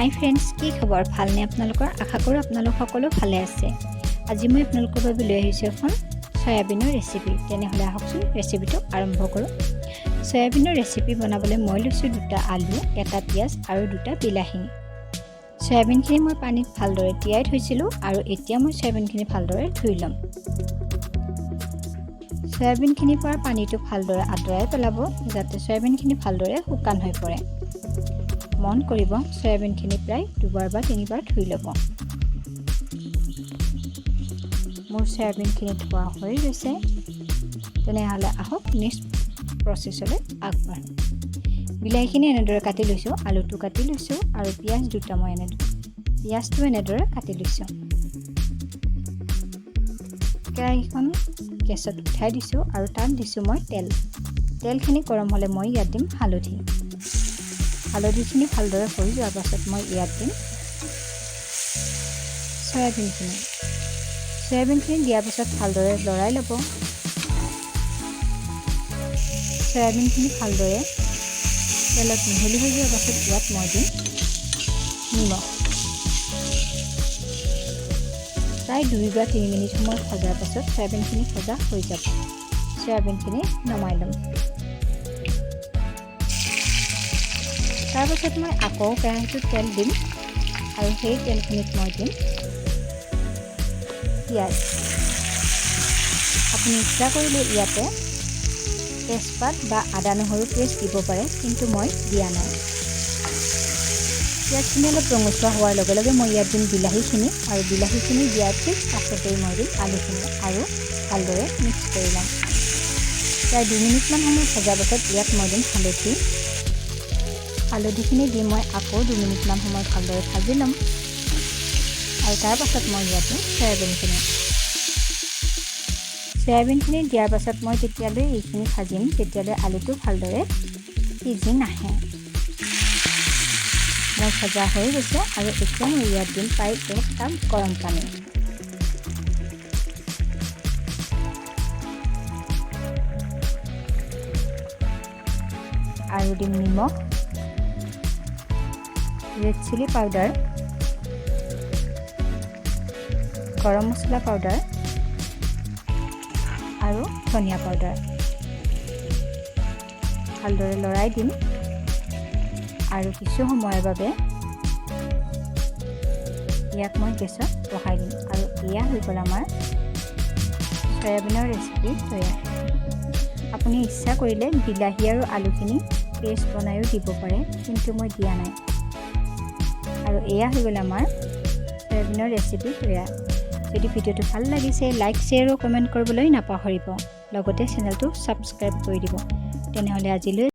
হাই friends, কি খবৰ? ভালনে আপোনালোকৰ? আশা কৰোঁ আপোনালোক সকলো ভালে আছে। আজি মই আপোনালোকৰ বাবে লৈ আহিছোঁ এখন চয়াবিনৰ ৰেচিপি। তেনেহ'লে আহকচোন ৰেচিপিটো আৰম্ভ কৰোঁ। চয়াবিনৰ ৰেচিপি বনাবলৈ মই লৈছোঁ 2টা আলু, 1টা পিঁয়াজ আৰু 2টা বিলাহী। চয়াবিনখিনি মই পানীত ভালদৰে তিয়াই থৈছিলোঁ আৰু এতিয়া মই চয়াবিনখিনি ভালদৰে ধুই ল'ম। চয়াবিনখিনিৰ পৰা পানীটো ভালদৰে আঁতৰাই পেলাব যাতে চয়াবিনখিনি ভালদৰে শুকান হৈ পৰে। মন কৰিব চয়াবিনখিনি প্ৰায় 2বাৰ বা 3বাৰ ধুই ল'ব। মোৰ চয়াবিনখিনি ধোৱা হৈ গৈছে। তেনেহ'লে আহক নেক্সট প্ৰচেছলৈ আগবাঢ়ো। বিলাহীখিনি এনেদৰে কাটি লৈছোঁ, আলুটো কাটি লৈছোঁ আৰু পিঁয়াজ 2টা মই পিঁয়াজটো এনেদৰে কাটি লৈছোঁ। কেৰাহীখন গেছত উঠাই দিছোঁ আৰু তাত দিছোঁ মই তেল। তেলখিনি গৰম হ'লে মই ইয়াত দিম হালধি। হালধিখিনি ভালদৰে হৈ যোৱাৰ পাছত মই ইয়াত দিম চয়াবিনখিনি। চয়াবিনখিনি দিয়াৰ পাছত ভালদৰে লৰাই ল'ব। চয়াবিনখিনি ভালদৰে তেলত মিহলি হৈ যোৱাৰ পাছত ইয়াত মই দিম নিমখ। প্ৰায় 2 বা 3 মিনিট সময় ভজাৰ পাছত চয়াবিনখিনি ভজা হৈ যাব। চয়াবিনখিনি নমাই ল'ম। তাৰপাছত মই আকৌ কেৰাহীটোত তেল দিম আৰু সেই তেলখিনিত মই দিম পিঁয়াজ। আপুনি ইচ্ছা কৰিলে ইয়াতে তেজপাত বা আদা নহৰু পেষ্ট দিব পাৰে, কিন্তু মই দিয়া নাই। পিঁয়াজখিনি অলপ ৰঙচুৱা হোৱাৰ লগে লগে মই ইয়াত দিম বিলাহীখিনি আৰু বিলাহীখিনি দিয়াৰ ঠিক পাছতেই মই দিম আলুখিনি আৰু ভালদৰে মিক্স কৰি ল'ম। প্ৰায় 2 মিনিটমান সময় ভজাৰ পাছত ইয়াত মই দিম হালধি। হালধিখিনি দি মই আকৌ 2 মিনিটমান সময় ভালদৰে ভাজি ল'ম আৰু তাৰ পাছত মই ইয়াত দিম চয়াবিনখিনি দিয়াৰ পাছত মই তেতিয়ালৈ এইখিনি ভাজিম তেতিয়ালৈ আলুটো ভালদৰে সিজি নাহে। মোৰ ভজা হৈ গৈছে আৰু এতিয়া মই ইয়াত দিম প্ৰায় 1 কাপ গৰম পানী। আৰু দিম নিমখ, ৰেড চিলি পাউডাৰ, গৰম মছলা পাউডাৰ আৰু ধনিয়া পাউডাৰ। ভালদৰে লৰাই দিম আৰু কিছু সময়ৰ বাবে ইয়াক মই গেছত বহাই দিম আৰু এয়া হৈ গ'ল আমাৰ চয়াবিনৰ ৰেচিপি তৈয়াৰ। আপুনি ইচ্ছা কৰিলে বিলাহী আৰু আলুখিনি পেষ্ট বনায়ো দিব পাৰে, কিন্তু মই দিয়া নাই। আৰু এয়া হৈ গ'ল আমাৰ চয়াবিনৰ ৰেচিপি তৈয়াৰ। যদি ভিডিঅ'টো ভাল লাগিছে লাইক, শ্বেয়াৰ আৰু কমেণ্ট কৰিবলৈ নাপাহৰিব। লগতে চেনেলটো ছাবস্ক্ৰাইব কৰি দিব। তেনেহ'লে আজিলৈ